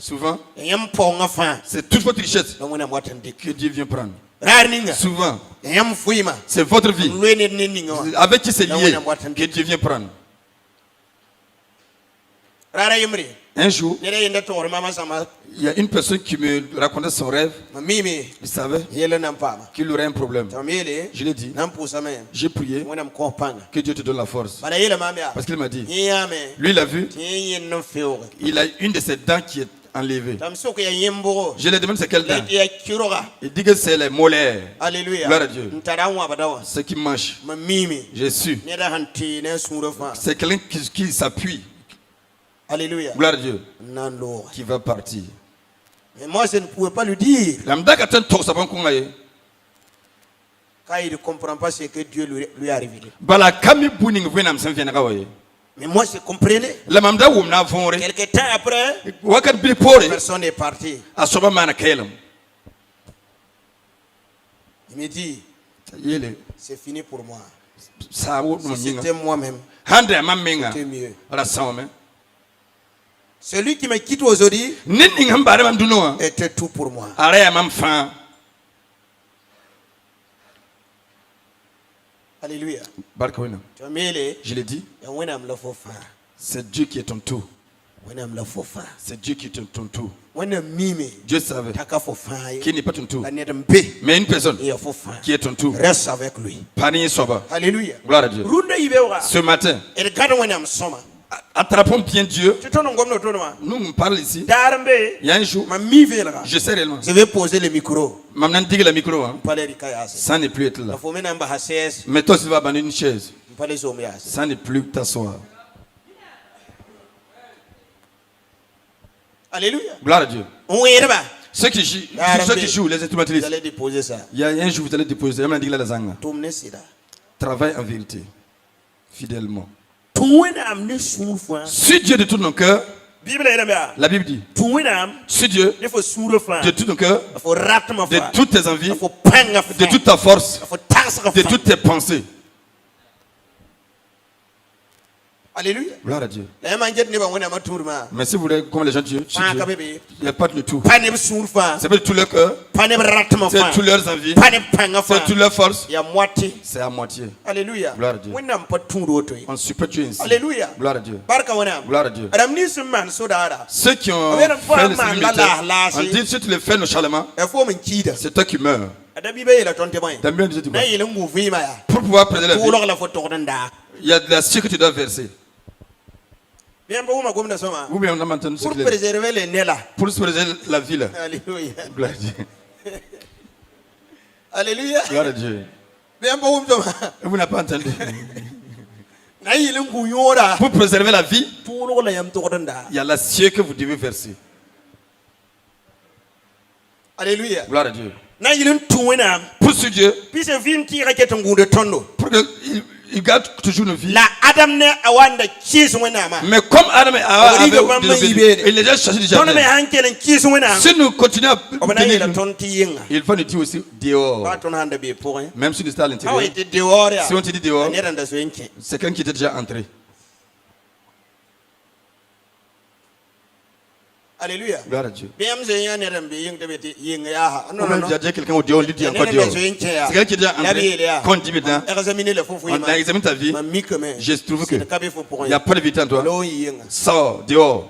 [SPEAKER 3] Souvent, c'est toute votre richesse que Dieu vient prendre. Souvent, c'est votre vie avec qui c'est lié que Dieu vient prendre. Un jour, il y a une personne qui me racontait son rêve. Il savait qu'il aurait un problème. Je l'ai dit. J'ai prié que Dieu te donne la force. Parce qu'il m'a dit, lui il a vu, il a une de ses dents qui est enlevée. Je lui ai demandé c'est quelle dent. Il dit que c'est les molaires.
[SPEAKER 2] Alléluia.
[SPEAKER 3] Gloire à Dieu. Ce qui mange. J'ai su. C'est quelqu'un qui s'appuie.
[SPEAKER 2] Alléluia.
[SPEAKER 3] Gloire à Dieu. Qui va partir.
[SPEAKER 2] Mais moi je ne pouvais pas lui dire. Car il ne comprend pas ce que Dieu lui est arrivé. Mais moi je comprenais. Quelque temps après, personne n'est parti. Il me dit, c'est fini pour moi. Si c'était moi-même, c'était mieux. Celui qui me quitte aujourd'hui était tout pour moi. Alléluia.
[SPEAKER 3] Je l'ai dit. C'est Dieu qui est ton tout. C'est Dieu qui est ton tout. Dieu savait qu'il n'est pas ton tout. Mais une personne qui est ton tout.
[SPEAKER 2] Reste avec lui. Alléluia.
[SPEAKER 3] Gloire à Dieu. Ce matin, attrapons bien Dieu. Nous on parle ici. Il y a un jour, je sais réellement.
[SPEAKER 2] Je vais poser le micro.
[SPEAKER 3] Ça n'est plus être là. Mais toi, tu vas abandonner une chaise. Ça n'est plus t'asseoir.
[SPEAKER 2] Alléluia.
[SPEAKER 3] Gloire à Dieu. Ceux qui jouent, les instrumentalistes.
[SPEAKER 2] Vous allez déposer ça.
[SPEAKER 3] Il y a un jour, vous allez déposer. Travaille en vérité. Fidèlement. Si Dieu de tout ton cœur, la Bible dit, si Dieu de tout ton cœur, de toutes tes envies, de toute ta force, de toutes tes pensées.
[SPEAKER 2] Alléluia.
[SPEAKER 3] Gloire à Dieu.
[SPEAKER 2] Mais
[SPEAKER 3] si vous voulez, comme les gens Dieu, il n'y a pas de tout. C'est pas de tout leur cœur. C'est tous leurs envies. C'est toutes leurs forces. C'est à moitié.
[SPEAKER 2] Alléluia.
[SPEAKER 3] Gloire à Dieu. On supporte Dieu ainsi.
[SPEAKER 2] Alléluia.
[SPEAKER 3] Gloire à Dieu.
[SPEAKER 2] Gloire
[SPEAKER 3] à Dieu. Ceux qui ont fait les signes militaires, on dit si tu les fais nonchalamment, c'est toi qui meurs. Pour pouvoir prendre la vie, il y a de la sucre que tu dois verser. Ou bien on a entendu ce qu'il est. Pour préserver la vie là.
[SPEAKER 2] Alléluia.
[SPEAKER 3] Gloire à Dieu.
[SPEAKER 2] Alléluia.
[SPEAKER 3] Gloire à Dieu. Vous n'avez pas entendu. Pour préserver la vie, il y a l'acier que vous devez verser.
[SPEAKER 2] Alléluia.
[SPEAKER 3] Gloire à Dieu.
[SPEAKER 2] Pour ce Dieu,
[SPEAKER 3] pour qu'il garde toujours une vie.
[SPEAKER 2] Mais
[SPEAKER 3] comme Adam et Hawa avaient il les a chassés du jardin. Si nous continuons à tenir, il faut nous dire aussi dehors. Même si nous sommes à l'intérieur. Si on te dit dehors, c'est quelqu'un qui était déjà entré.
[SPEAKER 2] Alléluia.
[SPEAKER 3] Gloire à Dieu.
[SPEAKER 2] On
[SPEAKER 3] a dit quelqu'un au dehors, on lui dit encore dehors. C'est quelqu'un qui est déjà entré. Quand on dit maintenant, on a examiné ta vie, j'ai trouvé qu'il n'y a pas de vérité en toi. Sors, dehors.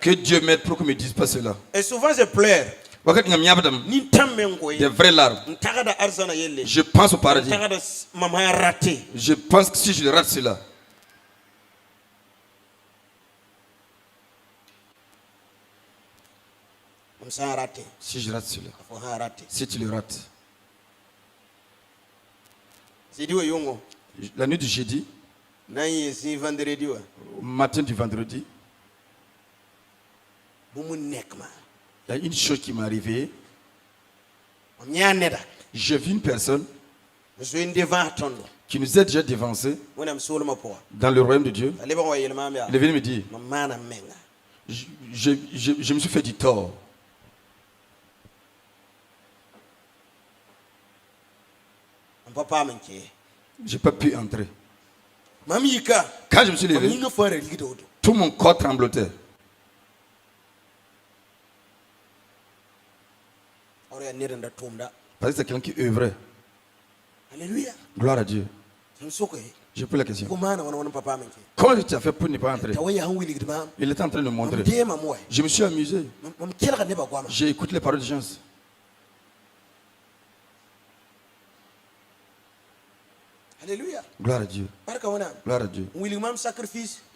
[SPEAKER 3] Que Dieu m'aide pour qu'on ne me dise pas cela.
[SPEAKER 2] Et souvent je pleure.
[SPEAKER 3] Des vraies larmes. Je pense au paradis. Je pense que si je rate cela, si je rate cela, si tu le rates, la nuit du jeudi, au matin du vendredi, il y a une chose qui m'est arrivée. J'ai vu une personne qui nous a déjà dévancé dans le royaume de Dieu. Il est venu me dire, je me suis fait du tort. Je n'ai pas pu entrer. Quand je me suis levé, tout mon corps tremblotait. Parce que c'est quelqu'un qui œuvrait.
[SPEAKER 2] Alléluia.
[SPEAKER 3] Gloire à Dieu. Je pose la question. Comment tu as fait pour ne pas entrer? Il était en train de me montrer. Je me suis amusé. J'ai écouté les paroles des gens.
[SPEAKER 2] Alléluia.
[SPEAKER 3] Gloire à Dieu. Gloire à Dieu.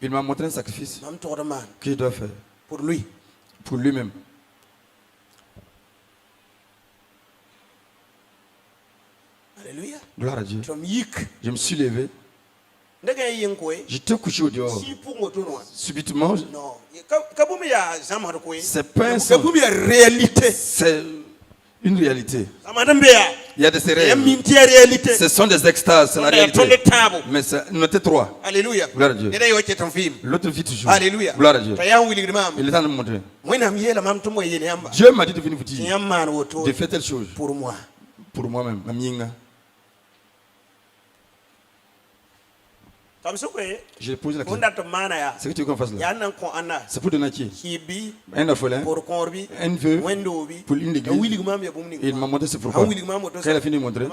[SPEAKER 3] Il m'a montré un sacrifice que je dois faire.
[SPEAKER 2] Pour lui.
[SPEAKER 3] Pour lui-même.
[SPEAKER 2] Alléluia.
[SPEAKER 3] Gloire à Dieu. Je me suis levé. J'étais couché au dehors. Subitement. C'est pas un son. C'est une réalité. Il y a des rêves. Ce sont des extases, c'est la réalité. Mais nous étions trois.
[SPEAKER 2] Alléluia.
[SPEAKER 3] Gloire à Dieu. L'autre vit toujours.
[SPEAKER 2] Alléluia.
[SPEAKER 3] Gloire à Dieu. Il est en train de me montrer. Dieu m'a dit de venir vous dire de faire telle chose.
[SPEAKER 2] Pour moi.
[SPEAKER 3] Pour moi-même. J'ai posé la question. C'est que tu veux qu'on fasse là. C'est pour donner à qui? Un orphelin, un vœu, pour une église. Et il m'a montré c'est pourquoi. Quand il a fini de montrer,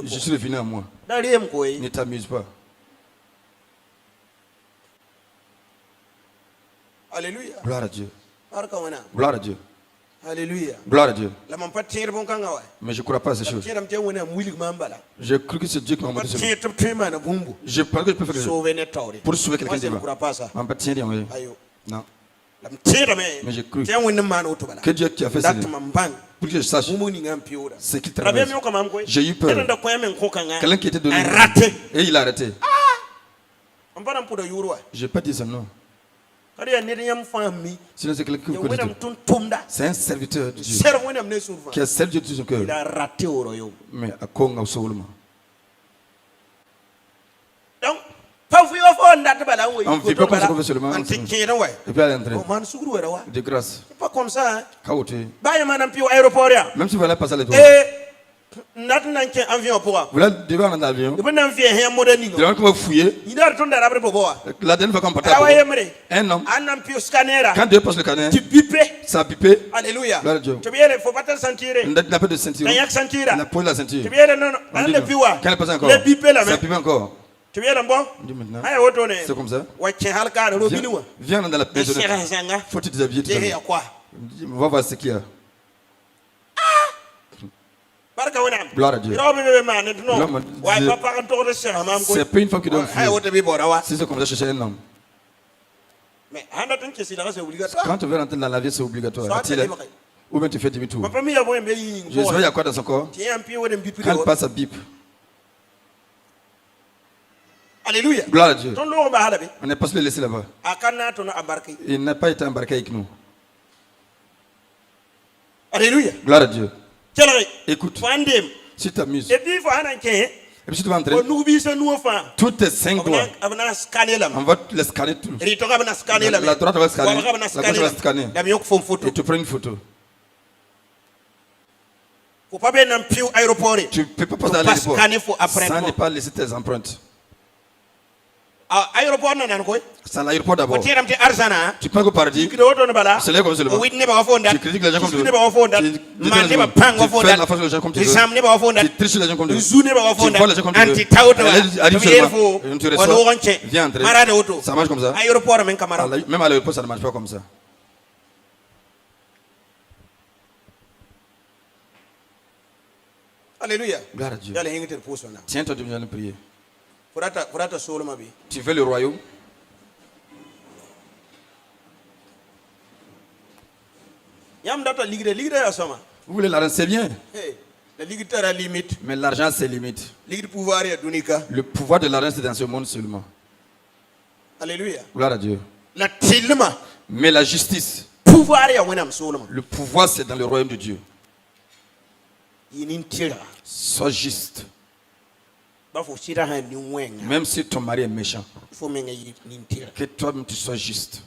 [SPEAKER 3] je suis revenu à moi. Ne t'amuse pas.
[SPEAKER 2] Alléluia.
[SPEAKER 3] Gloire à Dieu. Gloire à Dieu.
[SPEAKER 2] Alléluia.
[SPEAKER 3] Gloire à Dieu. Mais je ne crois pas à ces choses. Je cru que c'est Dieu qui m'a montré cela. Je pense que je peux faire quelque chose pour sauver quelqu'un de non. Mais je cru que Dieu qui a fait cela pour que je sache ce qu'il traverse. J'ai eu peur. Quelqu'un qui était donné et il a arrêté. Je n'ai pas dit ça, non. Sinon c'est quelqu'un qui connaît Dieu. C'est un serviteur de Dieu qui a servi Dieu de son cœur. Mais à Congo seulement. On ne vit pas comme ça qu'on fait seulement. Et puis à l'entrée. De grâce.
[SPEAKER 2] C'est pas comme ça.
[SPEAKER 3] Même si vous allez passer à l'étoile. Voilà, devant un avion. Devant qu'on va fouiller. La dernière fois qu'on partait, un homme, quand Dieu passe le scanner, ça a pipé.
[SPEAKER 2] Alléluia.
[SPEAKER 3] Tu
[SPEAKER 2] faut pas te sentir.
[SPEAKER 3] n'a pas de ceinture. On a posé la ceinture. Quand elle passe encore, ça pipe encore.
[SPEAKER 2] Tu viens bon?
[SPEAKER 3] C'est comme ça. Viens dans la maison. Faut te déshabiller. On va voir ce qu'il y a. Gloire à Dieu. C'est pas une femme qui doit fuir. Si c'est comme ça, chercher un homme. Quand tu veux rentrer dans la vie, c'est obligatoire. Ou bien tu fais demi-tour. Je sais, il y a quoi dans son corps? Quand elle passe, ça bip.
[SPEAKER 2] Alléluia.
[SPEAKER 3] Gloire à Dieu. On n'est pas se le laisser là-bas. Il n'a pas été embarqué avec nous.
[SPEAKER 2] Alléluia.
[SPEAKER 3] Gloire à Dieu. Écoute, si tu t'amuses, et puis si tu vas entrer, tous tes 5 doigts, on va les scanner tous. La droite va scanner, la gauche va scanner. Et tu prends une photo. Tu ne peux pas passer à l'aéroport sans ne pas laisser tes empreintes. C'est l'aéroport d'abord. Tu peux go paradis. C'est là comme c'est le bas. Tu critiques les gens comme tu veux. Tu fais la face des gens comme tu veux. Tu triches les gens comme tu veux. Tu vois les gens comme tu veux. Arrive seulement. Tu reçois. Viens entrer. Ça marche comme ça. Même à l'aéroport, ça ne marche pas comme ça.
[SPEAKER 2] Alléluia.
[SPEAKER 3] Gloire à Dieu. Tiens-toi de venir prier. Tu veux le royaume? Vous voulez l'argent, c'est bien. Mais l'argent, c'est limite. Le pouvoir de l'argent, c'est dans ce monde seulement.
[SPEAKER 2] Alléluia.
[SPEAKER 3] Gloire à Dieu. Mais la justice, le pouvoir, c'est dans le royaume de Dieu. Sois juste. Même si ton mari est méchant, que toi-même tu sois juste.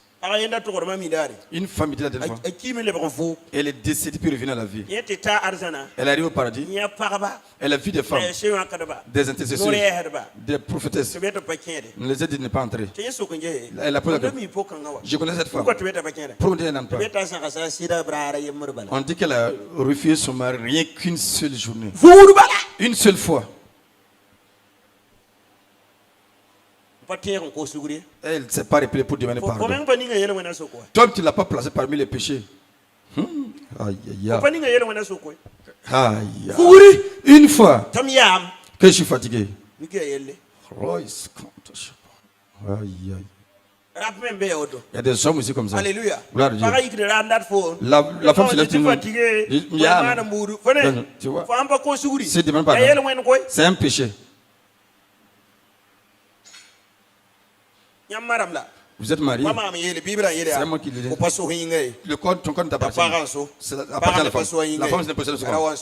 [SPEAKER 3] Une femme dit la dernière fois, elle est décédée puis revenue à la vie. Elle arrive au paradis. Elle a vu des femmes, des intercesseurs, des prophétesses. On les a dit de ne pas entrer. Elle a posé la question. Je connais cette femme. Pourquoi elle n'entre pas? On dit qu'elle a refusé son mari rien qu'une seule journée. Une seule fois. Elle ne s'est pas repliée pour demander pardon. Toi, tu ne l'as pas placé parmi les péchés. Aïe, aïe, aïe. Aïe. Une fois que je suis fatigué. Aïe, aïe. Il y a des hommes aussi comme ça.
[SPEAKER 2] Alléluia.
[SPEAKER 3] Gloire à Dieu. La femme se lève tout le monde. Tu vois. C'est demande pardon. C'est un péché. Vous êtes marié. C'est moi qui le dis. Le code, ton code ne t'appartient pas. Ça appartient à la femme. La femme, c'est pas celle.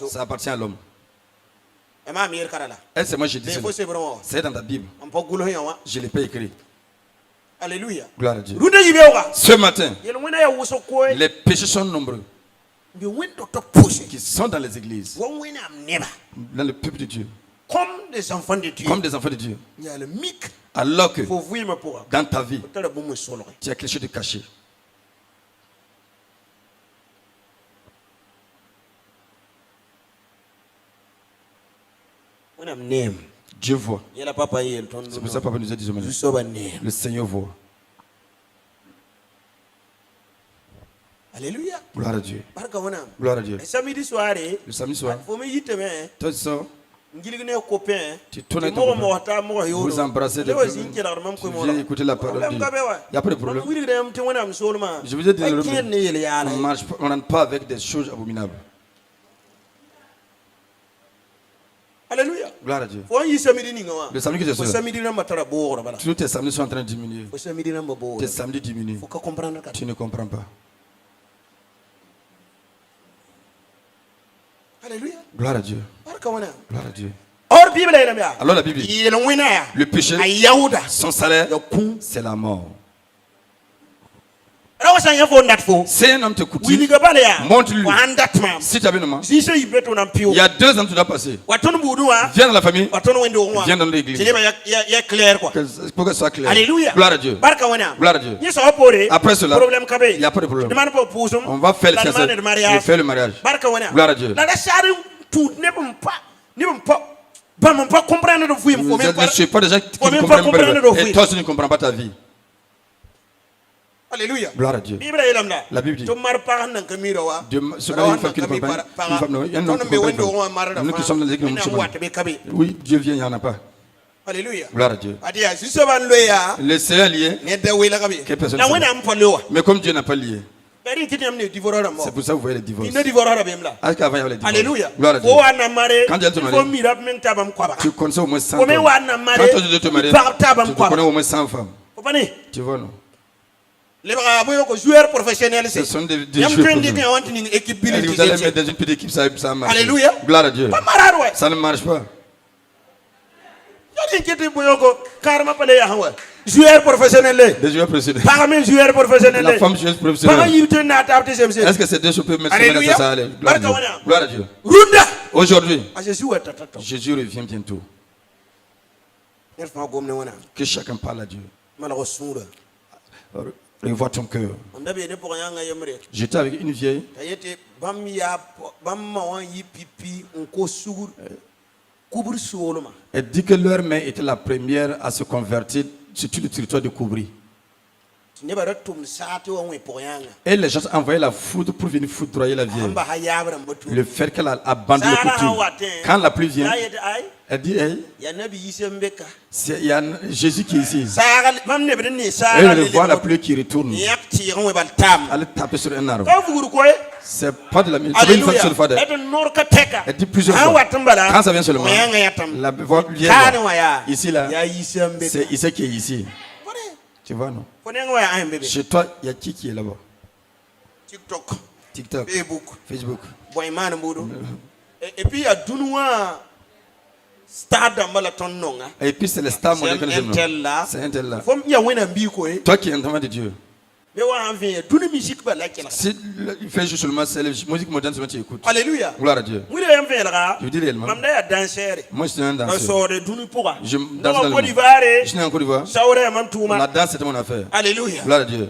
[SPEAKER 3] Ça appartient à l'homme. Elle, c'est moi, je dis. C'est dans ta Bible. Je ne l'ai pas écrit.
[SPEAKER 2] Alléluia.
[SPEAKER 3] Gloire à Dieu. Ce matin, les péchés sont nombreux qui sont dans les églises, dans le peuple de Dieu.
[SPEAKER 2] Comme des enfants de Dieu.
[SPEAKER 3] Comme des enfants de Dieu. Alors que dans ta vie, tu as quelque chose de caché. Dieu voit. C'est pour ça que papa nous a dit le Seigneur voit.
[SPEAKER 2] Alléluia.
[SPEAKER 3] Gloire à Dieu. Gloire à Dieu.
[SPEAKER 2] Le samedi soir,
[SPEAKER 3] toi tu sors. Tu tournes avec
[SPEAKER 2] ton
[SPEAKER 3] copain. Vous embrassez des personnes. Tu viens écouter la parole de Dieu. Il n'y a pas de problème. Je vous ai dit, on n'entre pas avec des choses abominables.
[SPEAKER 2] Alléluia.
[SPEAKER 3] Gloire à Dieu. Le samedi que je suis tous tes samedis sont en train de diminuer. Tes samedis diminuent. Tu ne comprends pas.
[SPEAKER 2] Alléluia.
[SPEAKER 3] Gloire à Dieu. Gloire à Dieu. Alors la Bible dit, le péché, son salaire, c'est la mort. C'est un homme te coûte. Montre-lui. Si tu as besoin. Il y a 2 ans tu dois passer. Viens dans la famille. Viens dans l'église. Pour que ce soit clair.
[SPEAKER 2] Alléluia.
[SPEAKER 3] Gloire à Dieu. Gloire à Dieu. Après cela, il n'y a pas de problème. On va faire le mariage. Gloire à Dieu. Je ne suis pas des gens qui ne comprennent pas. Et toi, tu ne comprends pas ta vie.
[SPEAKER 2] Alléluia.
[SPEAKER 3] Gloire à Dieu. La Bible dit. Dieu, cela une femme qui ne comprend pas. Une femme, non, il y en a une qui ne comprend pas. Nous qui sommes dans l'église, nous oui, Dieu vient, il n'y en a pas.
[SPEAKER 2] Alléluia.
[SPEAKER 3] Gloire à Dieu. Le Seigneur lié. Mais comme Dieu n'a pas lié. C'est pour ça que vous voyez les divorces.
[SPEAKER 2] Alléluia.
[SPEAKER 3] Gloire à Dieu. Quand Dieu te marie, tu connais au moins 100 femmes. Quand tu te maries, tu connais au moins 100 femmes. Tu vois, non?
[SPEAKER 2] Joueurs professionnels,
[SPEAKER 3] ce sont des joueurs professionnels. Vous allez mettre dans une petite équipe, ça marche.
[SPEAKER 2] Alléluia.
[SPEAKER 3] Gloire à Dieu. Ça ne marche pas.
[SPEAKER 2] Joueurs professionnels.
[SPEAKER 3] Des joueurs professionnels.
[SPEAKER 2] Parmi joueurs professionnels.
[SPEAKER 3] La femme joueuse professionnelle. Est-ce que ces deux choses peuvent mettre ça à l'aise? Gloire à Dieu. Aujourd'hui, Jésus revient bientôt. Que chacun parle à Dieu. Revois ton cœur. J'étais avec une vieille. Elle dit que leur mère était la première à se convertir sur tout le territoire de Koubri. Et les gens envoyaient la foudre pour venir foudroyer la vieille. Le fait qu'elle a abandonné le coutume. Quand la pluie vient, elle dit, hey, il y a Jésus qui est ici. Et elle voit la pluie qui retourne. Elle est tapée sur un arbre. C'est pas de la musique. C'est une fois sur le fader. Elle dit plusieurs fois. Quand ça vient seulement, la voix vient ici là. C'est ici qui est ici. Tu vois, non? Chez toi, il y a qui est là-bas? TikTok. Facebook.
[SPEAKER 2] Et puis il y a Dounoua.
[SPEAKER 3] Et puis c'est le star modèle que nous aimons. C'est un tel là. Toi qui es un enfant de Dieu. Si il fait juste seulement c'est la musique moderne seulement tu écoutes.
[SPEAKER 2] Alléluia.
[SPEAKER 3] Gloire à Dieu. Je dis réellement. Moi je suis un danseur. Je danse dans le monde. Je suis en Côte d'Ivoire. La danse c'est mon affaire.
[SPEAKER 2] Alléluia.
[SPEAKER 3] Gloire à Dieu.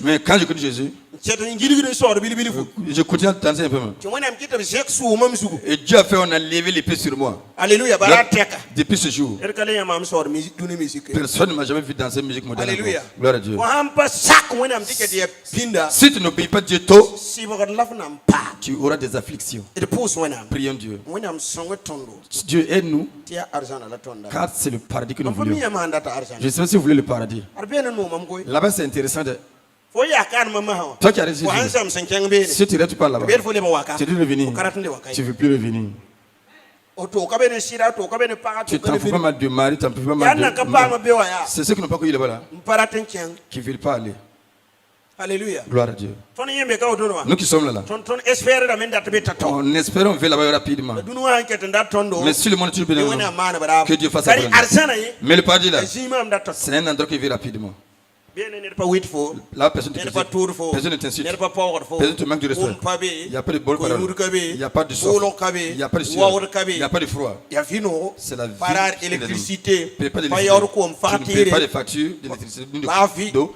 [SPEAKER 3] Mais quand je connais Jésus, je continue à danser un peu. Et Dieu a fait, on a levé l'épée sur moi.
[SPEAKER 2] Alléluia.
[SPEAKER 3] Depuis ce jour, personne ne m'a jamais vu danser musique moderne.
[SPEAKER 2] Alléluia.
[SPEAKER 3] Gloire à Dieu. Si tu n'obéis pas Dieu tôt, tu auras des afflictions. Prions Dieu. Dieu aide-nous, car c'est le paradis que nous voulons. Je sais pas si vous voulez le paradis. Là-bas c'est intéressant. Toi qui as réussi, si tu restes pas là-bas, tu dois revenir. Tu ne veux plus revenir. Tu t'en fous pas mal de mari, tu t'en fous pas mal de... C'est ceux qui n'ont pas connu là-bas là, qui ne veulent pas aller.
[SPEAKER 2] Alléluia.
[SPEAKER 3] Gloire à Dieu. Nous qui sommes là, on espère on va là-bas rapidement. Mais si le monde est toujours béni, que Dieu fasse ça. Mais le paradis là, c'est un endroit qui vit rapidement. Là, personne ne t'insulte. Personne ne te manque de respect. Il n'y a pas de bonne parole. Il n'y a pas de soif. Il n'y a pas de sueur. Il n'y a pas de froid. C'est la vie.
[SPEAKER 2] Électricité.
[SPEAKER 3] Tu ne payes pas de factures d'électricité, d'eau.